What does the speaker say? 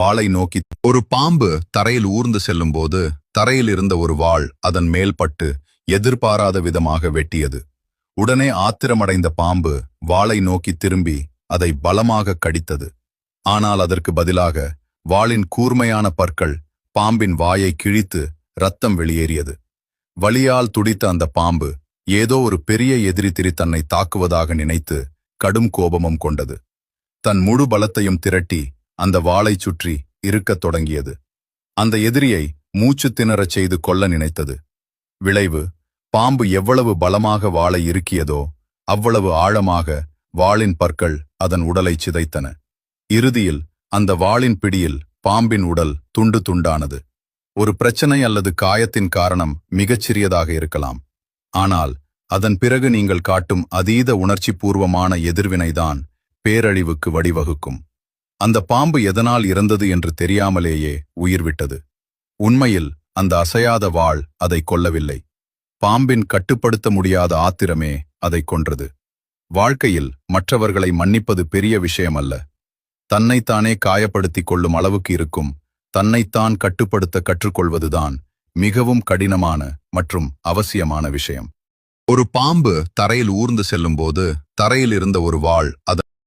வாளை நோக்கி ஒரு பாம்பு தரையில் ஊர்ந்து செல்லும்போது தரையில் இருந்த ஒரு வாள் அதன் மேல் பட்டு எதிர்பாராத விதமாக வெட்டியது. உடனே ஆத்திரமடைந்த பாம்பு வாளை நோக்கி திரும்பி அதை பலமாக கடித்தது. ஆனால் அதற்கு பதிலாக வாளின் கூர்மையான பற்கள் பாம்பின் வாயை கிழித்து ரத்தம் வெளியேறியது. வலியால் துடித்த அந்த பாம்பு ஏதோ ஒரு பெரிய எதிரி தன்னை தாக்குவதாக நினைத்து கடும் கோபமும் கொண்டது. தன் முழு பலத்தையும் திரட்டி அந்த வாளைச் சுற்றி இருக்கத் தொடங்கியது. அந்த எதிரியை மூச்சு திணறச் செய்து கொல்ல நினைத்தது. விளைவு, பாம்பு எவ்வளவு பலமாக வாளை இறுக்கியதோ அவ்வளவு ஆழமாக வாளின் பற்கள் அதன் உடலைச் சிதைத்தன. இறுதியில் அந்த வாளின் பிடியில் பாம்பின் உடல் துண்டு துண்டானது. ஒரு பிரச்சனை அல்லது காயத்தின் காரணம் மிகச் சிறியதாக இருக்கலாம். ஆனால் அதன் பிறகு நீங்கள் காட்டும் அதீத உணர்ச்சிபூர்வமான எதிர்வினைதான் பேரழிவுக்கு வழிவகுக்கும். அந்த பாம்பு எதனால் இறந்தது என்று தெரியாமலேயே உயிர் விட்டது. உண்மையில் அந்த அசையாத வாள் அதை கொல்லவில்லை. பாம்பின் கட்டுப்படுத்த முடியாத ஆத்திரமே அதை கொன்றது. வாழ்க்கையில் மற்றவர்களை மன்னிப்பது பெரிய விஷயமல்ல. தன்னைத்தானே காயப்படுத்திக் கொள்ளும் அளவுக்கு இருக்கும் தன்னைத்தான் கட்டுப்படுத்த கற்றுக்கொள்வதுதான் மிகவும் கடினமான மற்றும் அவசியமான விஷயம். ஒரு பாம்பு தரையில் ஊர்ந்து செல்லும்போது தரையில் இருந்த ஒரு வாள் அதன்